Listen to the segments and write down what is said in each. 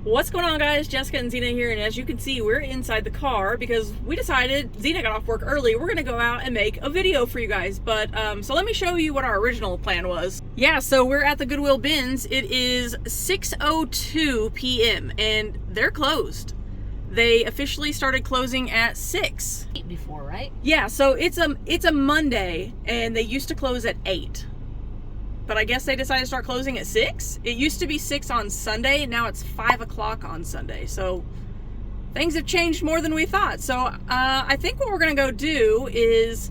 What's going on, guys? Jessica and Zena here, and as you can see, we're inside the car because we decided Zena got off work early. We're gonna go out and make a video for you guys, but so let me show you what our original plan was. Yeah, so we're at the Goodwill bins. It is 6:02 p.m. and they're closed. They officially started closing at 6. Before, right? Yeah, so it's a Monday, and they used to close at 8. But I guess they decided to start closing at 6. It used to be 6 on Sunday. Now it's 5 o'clock on Sunday. So things have changed more than we thought. So I think what we're going to go do is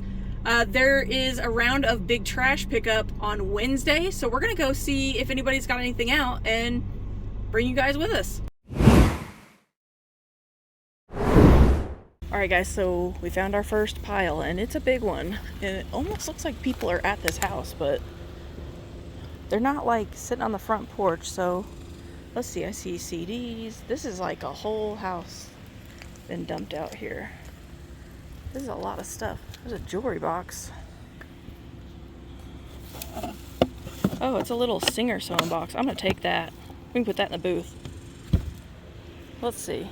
there is a round of big trash pickup on Wednesday. So we're going to go see if anybody's got anything out and bring you guys with us. Alright guys, so we found our first pile and it's a big one. And it almost looks like people are at this house, but they're not like sitting on the front porch. So let's see, I see CDs. This is like a whole house been dumped out here. This is a lot of stuff. There's a jewelry box. Oh, it's a little Singer sewing box. I'm gonna take that. We can put that in the booth. Let's see.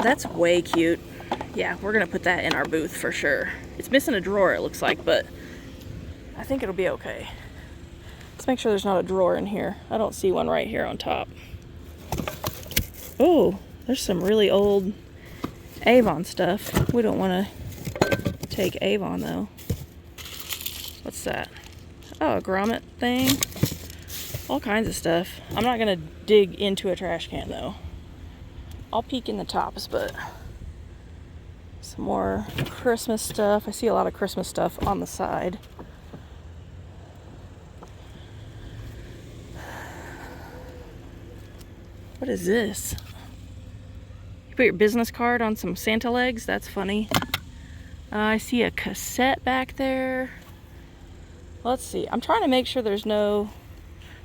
That's way cute. Yeah, we're gonna put that in our booth for sure. It's missing a drawer, it looks like, but I think it'll be okay. Let's make sure there's not a drawer in here. I don't see one right here on top. Oh, there's some really old Avon stuff. We don't want to take Avon though. What's that? Oh, a grommet thing. All kinds of stuff. I'm not gonna dig into a trash can though. I'll peek in the tops, but some more Christmas stuff. I see a lot of Christmas stuff on the side. What is this? You put your business card on some Santa legs? That's funny. I see a cassette back there. Let's see. I'm trying to make sure there's no,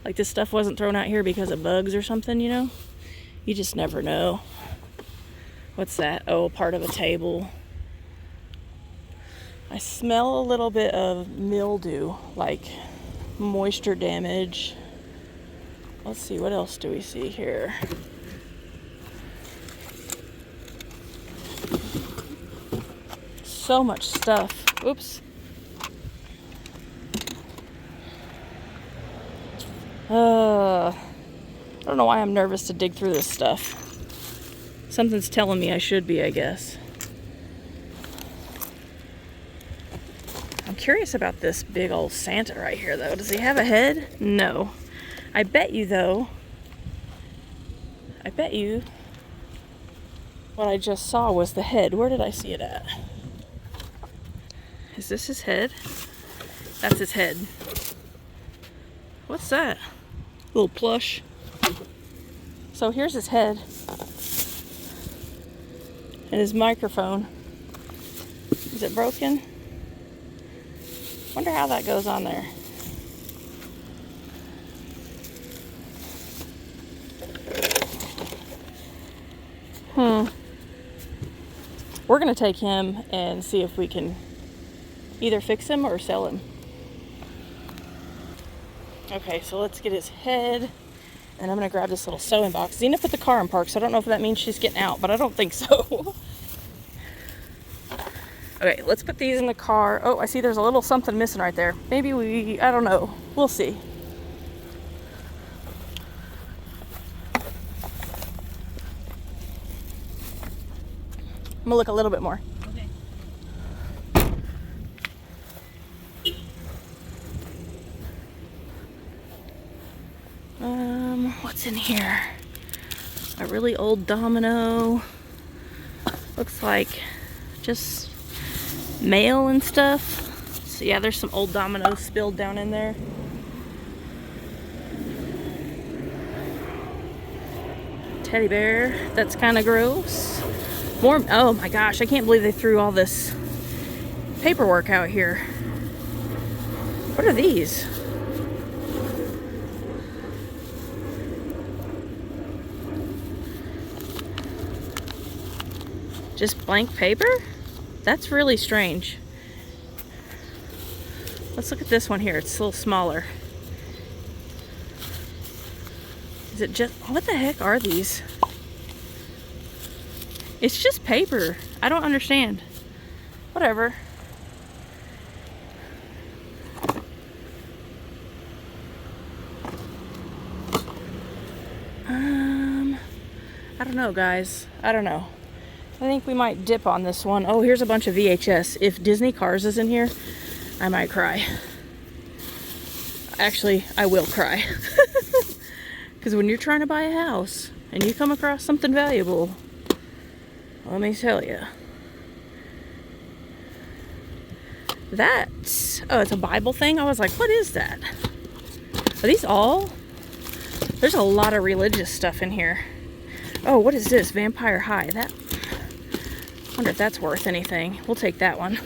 like this stuff wasn't thrown out here because of bugs or something, you know? You just never know. What's that? Oh, part of a table. I smell a little bit of mildew, like moisture damage. Let's see, what else do we see here? So much stuff. Oops. I don't know why I'm nervous to dig through this stuff. Something's telling me I should be, I guess. I'm curious about this big old Santa right here, though. Does he have a head? No. I bet you, though, what I just saw was the head. Where did I see it at? Is this his head? That's his head. What's that? Little plush. So here's his head. And his microphone. Is it broken? Wonder how that goes on there. We're gonna take him and see if we can either fix him or sell him. Okay, so let's get his head. And I'm gonna grab this little sewing box. Zena put the car in park, so I don't know if that means she's getting out, but I don't think so. Okay, let's put these in the car. Oh, I see there's a little something missing right there. Maybe I don't know. We'll see. I'm gonna look a little bit more. What's in here? A really old domino. Looks like just mail and stuff. So yeah, there's some old dominoes spilled down in there. Teddy bear. That's kind of gross. More. Oh my gosh, I can't believe they threw all this paperwork out here. What are these? Just blank paper? That's really strange. Let's look at this one here. It's a little smaller. Is it just, what the heck are these? It's just paper. I don't understand. Whatever. I don't know, guys. I don't know. I think we might dip on this one. Oh, here's a bunch of VHS. If Disney Cars is in here, I might cry. Actually, I will cry. Because when you're trying to buy a house and you come across something valuable, let me tell you. That's, oh, it's a Bible thing? I was like, what is that? Are these all? There's a lot of religious stuff in here. Oh, what is this? Vampire High. That, I wonder if that's worth anything. We'll take that one.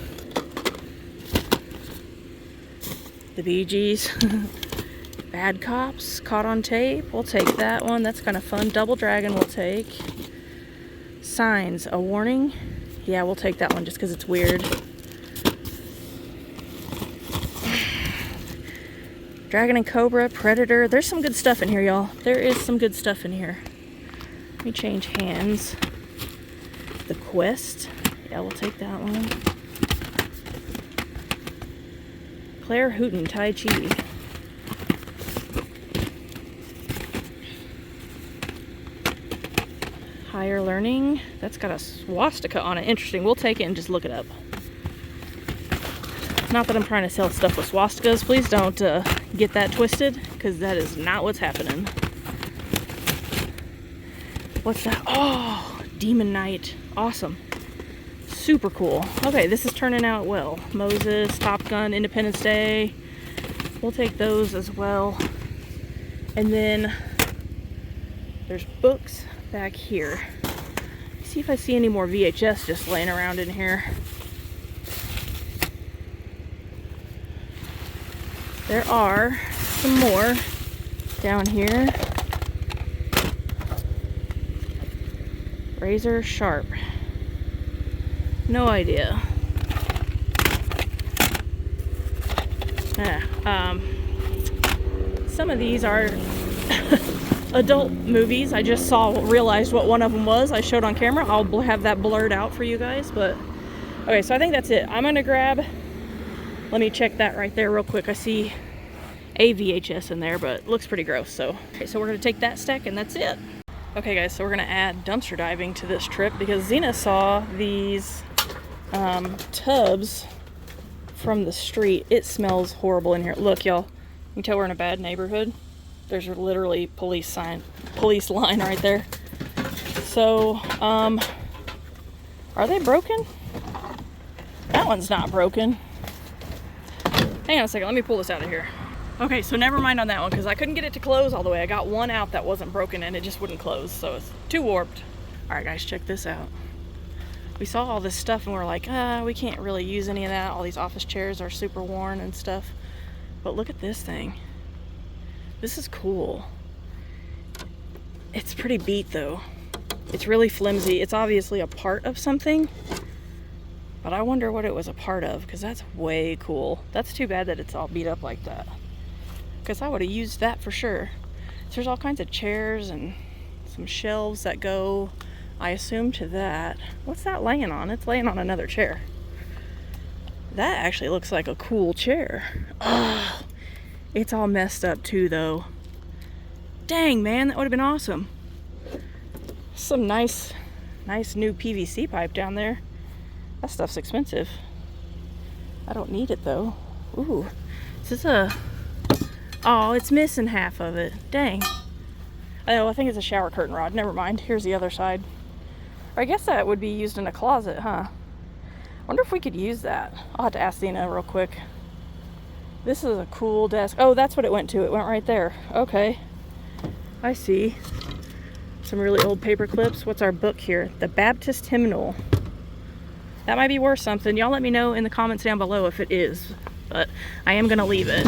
The Bee Gees. Bad Cops. Caught on Tape. We'll take that one. That's kind of fun. Double Dragon we'll take. Signs. A Warning. Yeah, we'll take that one just because it's weird. Dragon and Cobra. Predator. There's some good stuff in here, y'all. There is some good stuff in here. Let me change hands. The Quest. Yeah, we'll take that one. Claire Hooten, Tai Chi. Higher Learning. That's got a swastika on it. Interesting. We'll take it and just look it up. Not that I'm trying to sell stuff with swastikas. Please don't get that twisted, because that is not what's happening. What's that? Oh, Demon Knight. Awesome. Super cool. Okay, this is turning out well. Moses, Top Gun, Independence Day. We'll take those as well. And then there's books back here. See if I see any more VHS just laying around in here. There are some more down here. Razor Sharp. No idea. Some of these are adult movies. I just realized what one of them was. I showed on camera. I'll have that blurred out for you guys. But okay, so I think that's it. I'm gonna grab. Let me check that right there real quick. I see a VHS in there, but it looks pretty gross. So okay, so we're gonna take that stack, and that's it. Okay, guys. So we're gonna add dumpster diving to this trip because Zena saw these tubs from the street. It smells horrible in here. Look, y'all. You can tell we're in a bad neighborhood. There's literally police line right there. So, are they broken? That one's not broken. Hang on a second, let me pull this out of here. Okay, so never mind on that one, because I couldn't get it to close all the way. I got one out that wasn't broken and it just wouldn't close, so it's too warped. All right, guys, check this out. We saw all this stuff and we're like, we can't really use any of that. All these office chairs are super worn and stuff. But look at this thing. This is cool. It's pretty beat though. It's really flimsy. It's obviously a part of something, but I wonder what it was a part of, because that's way cool. That's too bad that it's all beat up like that, because I would have used that for sure. So there's all kinds of chairs and some shelves that go, I assume, to that. What's that laying on? It's laying on another chair. That actually looks like a cool chair. Oh, it's all messed up too though. Dang, man, that would have been awesome. Some nice new PVC pipe down there. That stuff's expensive. I don't need it though. Ooh, is this a... Oh, it's missing half of it. Dang. Oh, I think it's a shower curtain rod. Never mind. Here's the other side. I guess that would be used in a closet, huh? Wonder if we could use that. I'll have to ask Zena real quick. This is a cool desk. Oh, that's what it went to. It went right there. Okay. I see. Some really old paper clips. What's our book here? The Baptist Hymnal. That might be worth something. Y'all let me know in the comments down below if it is. But I am going to leave it.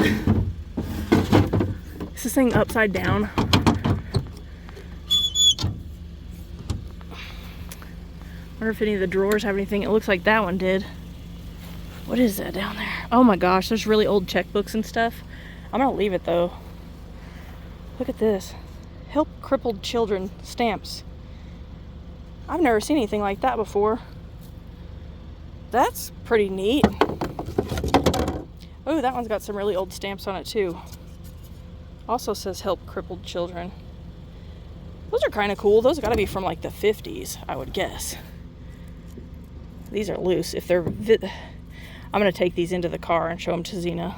Is this thing upside down? I wonder if any of the drawers have anything. It looks like that one did. What is that down there? Oh my gosh, there's really old checkbooks and stuff. I'm gonna leave it though. Look at this. Help crippled children stamps. I've never seen anything like that before. That's pretty neat. Oh, that one's got some really old stamps on it too. Also says help crippled children. Those are kind of cool. Those got to be from like the 50s, I would guess. These are loose. If they're I'm going to take these into the car and show them to Xena.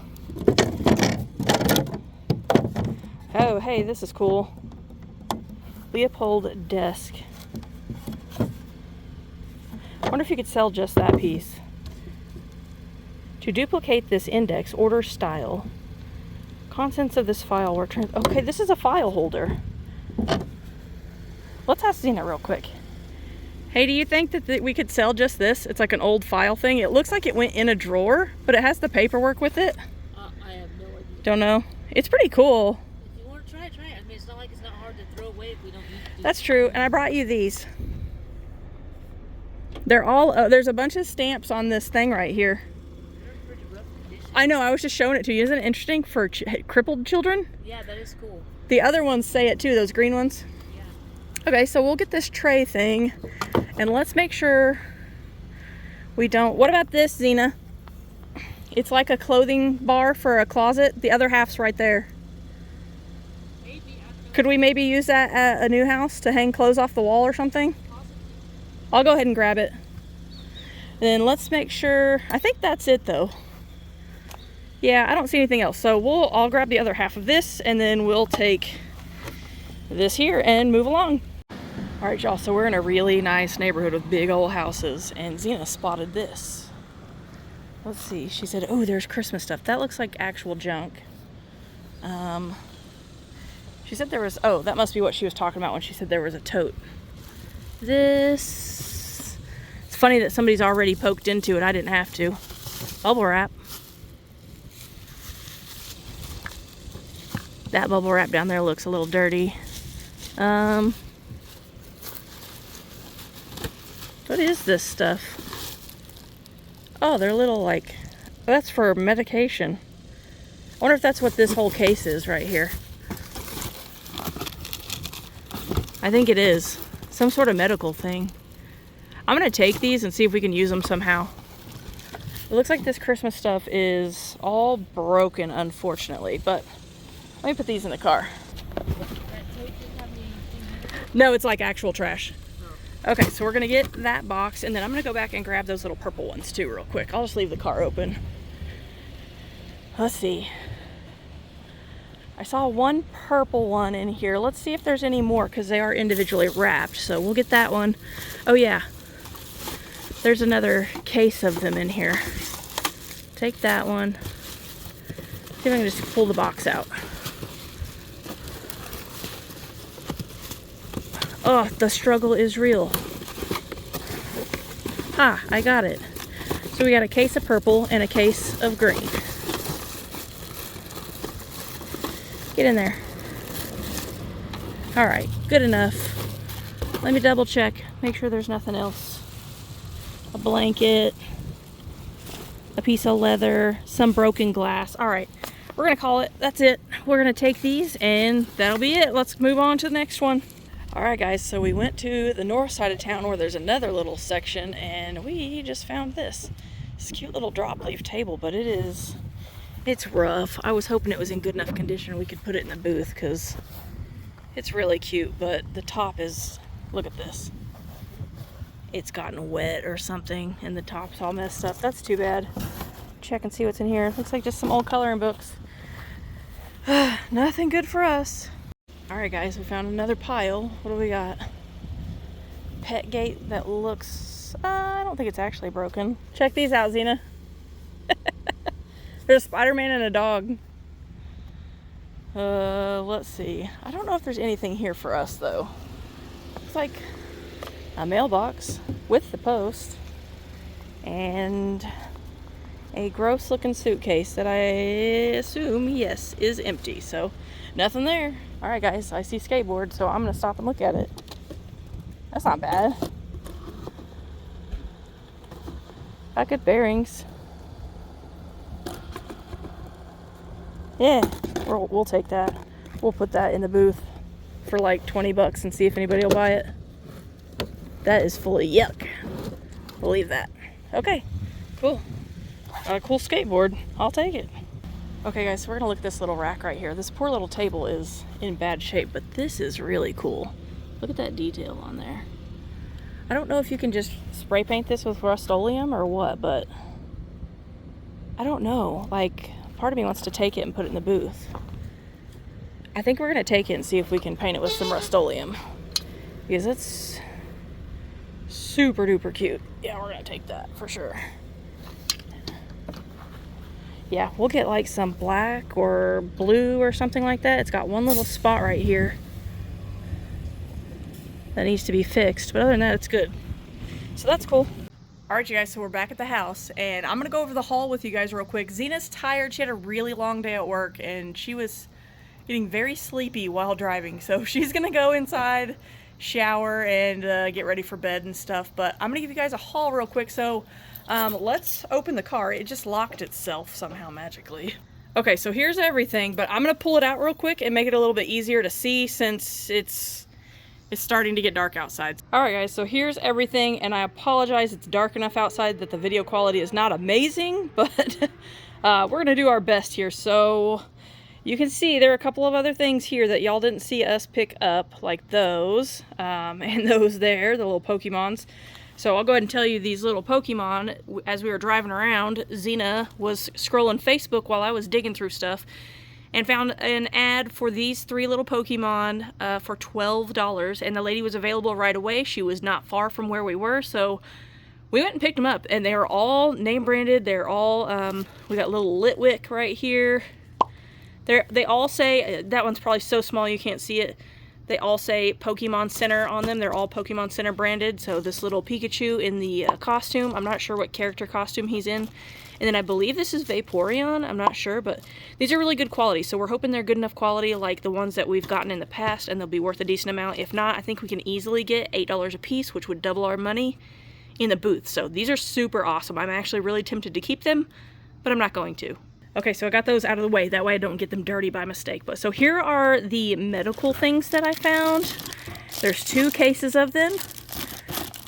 Oh, hey, this is cool. Leopold desk. I wonder if you could sell just that piece. To duplicate this index, order style. Contents of this file were okay, this is a file holder. Let's ask Xena real quick. Hey, do you think that we could sell just this? It's like an old file thing. It looks like it went in a drawer, but it has the paperwork with it. I have no idea. Don't know. It's pretty cool. If you want to try it, try it. I mean, it's not like it's not hard to throw away if we don't need to. That's true. And I brought you these. They're all, there's a bunch of stamps on this thing right here. They're in pretty rough condition. I know, I was just showing it to you. Isn't it interesting for crippled children? Yeah, that is cool. The other ones say it too, those green ones. Yeah. Okay, so we'll get this tray thing and let's make sure we don't, what about this, Xena? It's like a clothing bar for a closet. The other half's right there. Maybe. Could we maybe use that at a new house to hang clothes off the wall or something? I'll go ahead and grab it. And then let's make sure, I think that's it though. Yeah, I don't see anything else. So I'll grab the other half of this and then we'll take this here and move along. All right, y'all, so we're in a really nice neighborhood with big old houses and Xena spotted this. Let's see, she said, oh, there's Christmas stuff. That looks like actual junk. She said there was, oh, that must be what she was talking about when she said there was a tote. This, it's funny that somebody's already poked into it. I didn't have to. Bubble wrap. That bubble wrap down there looks a little dirty. What is this stuff? Oh, they're little like, that's for medication. I wonder if that's what this whole case is right here. I think it is. Some sort of medical thing. I'm gonna take these and see if we can use them somehow. It looks like this Christmas stuff is all broken, unfortunately, but let me put these in the car. No, it's like actual trash. Okay, so we're gonna get that box and then I'm gonna go back and grab those little purple ones too real quick. I'll just leave the car open. Let's see. I saw one purple one in here. Let's see if there's any more because they are individually wrapped. So we'll get that one. Oh yeah, there's another case of them in here. Take that one. See if I can just pull the box out. Oh, the struggle is real. Ah, I got it. So we got a case of purple and a case of green. Get in there. All right, good enough. Let me double check, make sure there's nothing else. A blanket, a piece of leather, some broken glass. All right, we're gonna call it, that's it. We're gonna take these and that'll be it. Let's move on to the next one. All right, guys, so we went to the north side of town where there's another little section and we just found this. This cute little drop leaf table, but it's rough. I was hoping it was in good enough condition we could put it in the booth because it's really cute, but the top is, look at this. It's gotten wet or something and the top's all messed up. That's too bad. Check and see what's in here. Looks like just some old coloring books. Nothing good for us. All right, guys, we found another pile. What do we got? Pet gate that looks, I don't think it's actually broken. Check these out, Xena. There's a Spider-Man and a dog. Let's see. I don't know if there's anything here for us though. It's like a mailbox with the post and a gross looking suitcase that I assume, yes, is empty. So nothing there. All right, guys, I see skateboard, so I'm gonna stop and look at it. That's not bad. Got good bearings. Yeah, we'll take that. We'll put that in the booth. for like 20 bucks and see if anybody will buy it. That is full of yuck. Believe that. Okay, cool. Got a cool skateboard. I'll take it. Okay guys, so we're gonna look at this little rack right here. This poor little table is in bad shape, but this is really cool. Look at that detail on there. I don't know if you can just spray paint this with Rust-Oleum or what, but I don't know. Like, part of me wants to take it and put it in the booth. I think we're gonna take it and see if we can paint it with some Rust-Oleum, because it's super duper cute. Yeah, we're gonna take that for sure. Yeah, we'll get like some black or blue or something like that. It's got one little spot right here that needs to be fixed, but other than that, it's good. So that's cool. All right, you guys, so we're back at the house, and I'm gonna go over the haul with you guys real quick. Zena's tired. She had a really long day at work, and she was getting very sleepy while driving, so she's gonna go inside, shower, and get ready for bed and stuff. But I'm gonna give you guys a haul real quick. So let's open the car. It just locked itself somehow magically. Okay, so here's everything, but I'm gonna pull it out real quick and make it a little bit easier to see since it's starting to get dark outside. All right guys, so here's everything, and I apologize, it's dark enough outside that the video quality is not amazing, but we're gonna do our best here. So you can see there are a couple of other things here that y'all didn't see us pick up, like those, and those there, the little Pokemons. So I'll go ahead and tell you these little Pokemon. As we were driving around, Zena was scrolling Facebook while I was digging through stuff and found an ad for these 3 little Pokemon for $12, and the lady was available right away. She was not far from where we were, so we went and picked them up, and they are all name branded. They're all, we got little Litwick right here. They all say, that one's probably so small you can't see it. They all say Pokemon Center on them. They're all Pokemon Center branded. So this little Pikachu in the costume, I'm not sure what character costume he's in. And then I believe this is Vaporeon. I'm not sure, but these are really good quality. So we're hoping they're good enough quality like the ones that we've gotten in the past, and they'll be worth a decent amount. If not, I think we can easily get $8 a piece, which would double our money in the booth. So these are super awesome. I'm actually really tempted to keep them, but I'm not going to. Okay, so I got those out of the way. That way I don't get them dirty by mistake. But so here are the medical things that I found. There's 2 cases of them.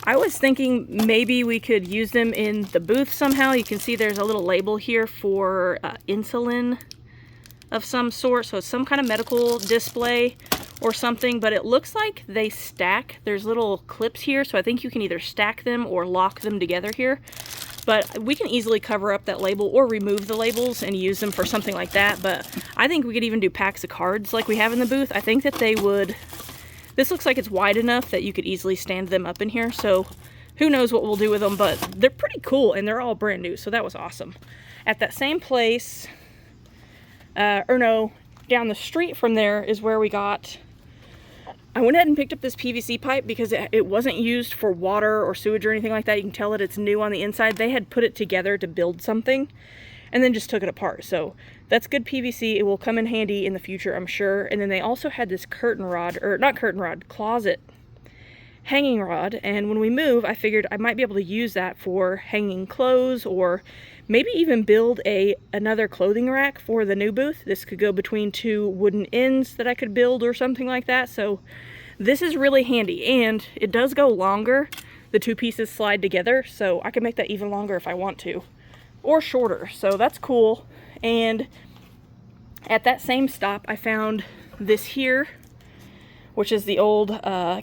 I was thinking maybe we could use them in the booth somehow. You can see there's a little label here for insulin of some sort. So it's some kind of medical display or something, but it looks like they stack. There's little clips here, so I think you can either stack them or lock them together here. But we can easily cover up that label or remove the labels and use them for something like that. But I think we could even do packs of cards like we have in the booth. I think that they would. This looks like it's wide enough that you could easily stand them up in here. So who knows what we'll do with them, but they're pretty cool and they're all brand new. So that was awesome. At that same place, or no, down the street from there is where we got, I went ahead and picked up this PVC pipe because it wasn't used for water or sewage or anything like that. You can tell that it's new on the inside. They had put it together to build something and then just took it apart. So that's good PVC. It will come in handy in the future, I'm sure. And then they also had this curtain rod, or not curtain rod, closet hanging rod. And when we move, I figured I might be able to use that for hanging clothes, or maybe even build another clothing rack for the new booth. This could go between 2 wooden ends that I could build or something like that. So this is really handy, and it does go longer. The 2 pieces slide together, so I can make that even longer if I want to, or shorter. So that's cool. And at that same stop, I found this here, which is the old,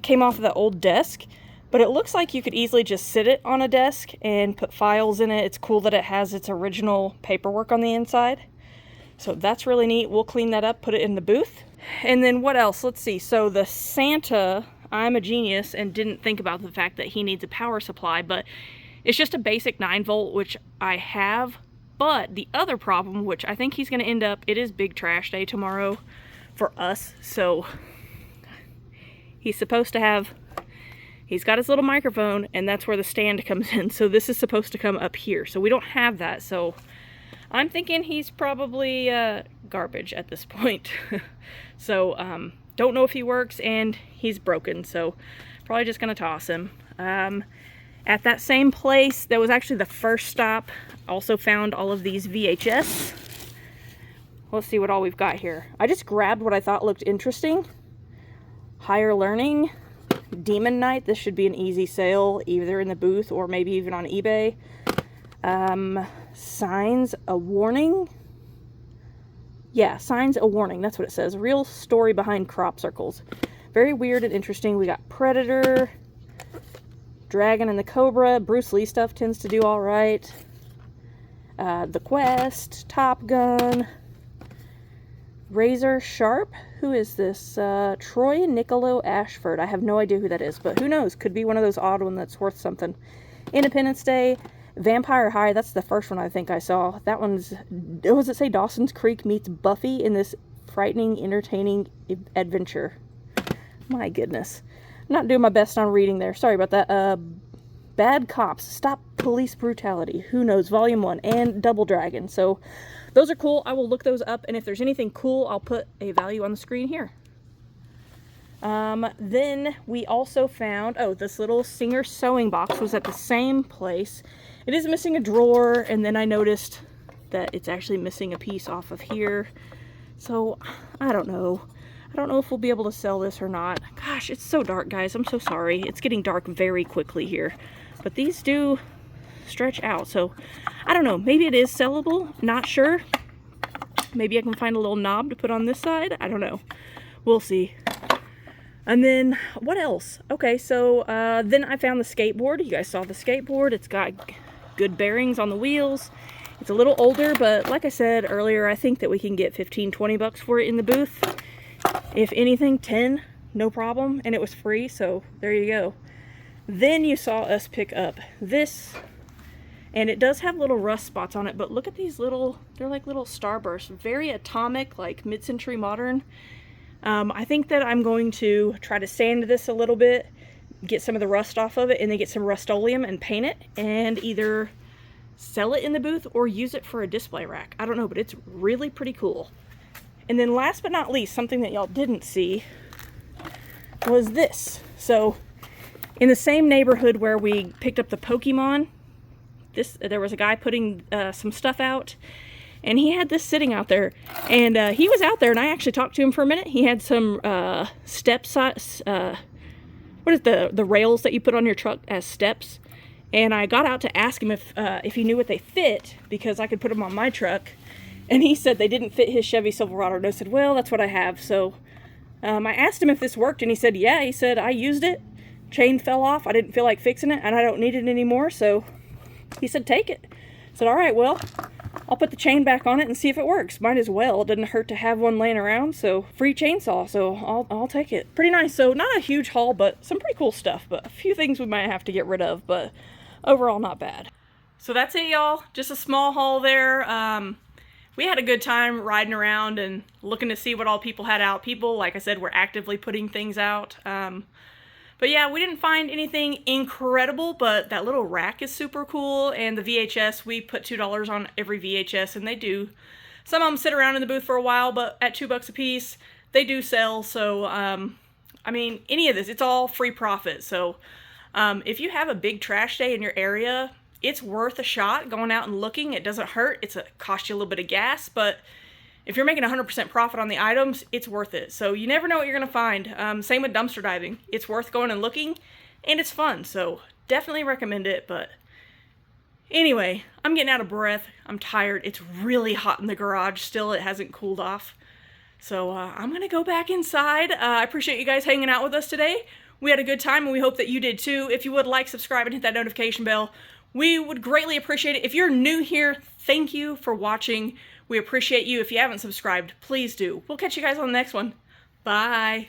came off of the old desk. But it looks like you could easily just sit it on a desk and put files in it. It's cool that it has its original paperwork on the inside. So that's really neat. We'll clean that up, put it in the booth. And then what else? Let's see. So the Santa, I'm a genius and didn't think about the fact that he needs a power supply, but it's just a basic 9-volt, which I have. But the other problem, which I think he's going to end up, it is big trash day tomorrow for us. So he's supposed to have, he's got his little microphone, and that's where the stand comes in. So this is supposed to come up here. So we don't have that. So I'm thinking he's probably garbage at this point. So don't know if he works, and he's broken. So probably just going to toss him. At that same place, that was actually the first stop, also found all of these VHS. Let's see what all we've got here. I just grabbed what I thought looked interesting. Higher Learning, Demon Knight. This should be an easy sale, either in the booth or maybe even on eBay. Signs a Warning. Yeah, Signs a Warning. That's what it says. Real story behind crop circles. Very weird and interesting. We got Predator, Dragon and the Cobra. Bruce Lee stuff tends to do all right. The Quest, Top Gun, Razor Sharp. Who is this? Troy Nicolo Ashford. I have no idea who that is, but who knows? Could be one of those odd ones that's worth something. Independence Day, Vampire High. That's the first one I think I saw. That one's, what does it say? Dawson's Creek meets Buffy in this frightening, entertaining adventure. My goodness. I'm not doing my best on reading there. Sorry about that. Bad Cops, Stop Police Brutality. Who knows? Volume 1 and Double Dragon. So those are cool. I will look those up, and if there's anything cool, I'll put a value on the screen here. Then we also found, oh, this little Singer sewing box was at the same place. It is missing a drawer, and then I noticed that it's actually missing a piece off of here. So I don't know. I don't know if we'll be able to sell this or not. Gosh, it's so dark, guys. I'm so sorry. It's getting dark very quickly here. But these do stretch out, so I don't know. Maybe it is sellable. Not sure. Maybe I can find a little knob to put on this side. I don't know. We'll see. And then, what else? Okay, so then I found the skateboard. You guys saw the skateboard. It's got good bearings on the wheels. It's a little older, but like I said earlier, I think that we can get 15, 20 bucks for it in the booth. If anything, 10, no problem. And it was free, so there you go. Then you saw us pick up this, and it does have little rust spots on it, but look at these little, they're like little starbursts. Very atomic, like mid-century modern. I think that I'm going to try to sand this a little bit, get some of the rust off of it, and then get some Rust-Oleum and paint it, and either sell it in the booth or use it for a display rack. I don't know, but it's really pretty cool. And then last but not least, something that y'all didn't see was this. So in the same neighborhood where we picked up the Pokemon, there was a guy putting some stuff out, and he had this sitting out there, and he was out there, and I actually talked to him for a minute. He had some steps, what is the rails that you put on your truck as steps, and I got out to ask him if he knew what they fit, because I could put them on my truck, and he said they didn't fit his Chevy Silverado, and I said, well, that's what I have. So I asked him if this worked, and he said, yeah. He said, I used it, chain fell off, I didn't feel like fixing it, and I don't need it anymore, so he said, take it. I said, all right, well, I'll put the chain back on it and see if it works. Might as well. It doesn't hurt to have one laying around, so free chainsaw, so I'll take it. Pretty nice. So not a huge haul, but some pretty cool stuff, but a few things we might have to get rid of, but overall not bad. So that's it, y'all. Just a small haul there. We had a good time riding around and looking to see what all people had out. People, like I said, were actively putting things out. But yeah, we didn't find anything incredible, but that little rack is super cool, and the VHS, we put $2 on every VHS, and they do. Some of them sit around in the booth for a while, but at $2 a piece, they do sell, so, I mean, any of this, it's all free profit, so if you have a big trash day in your area, it's worth a shot going out and looking. It doesn't hurt. It costs you a little bit of gas, but if you're making 100% profit on the items, it's worth it. So you never know what you're going to find. Same with dumpster diving. It's worth going and looking, and it's fun. So definitely recommend it. But anyway, I'm getting out of breath. I'm tired. It's really hot in the garage still. It hasn't cooled off. So I'm going to go back inside. I appreciate you guys hanging out with us today. We had a good time, and we hope that you did too. If you would, like, subscribe, and hit that notification bell. We would greatly appreciate it. If you're new here, thank you for watching. We appreciate you. If you haven't subscribed, please do. We'll catch you guys on the next one. Bye.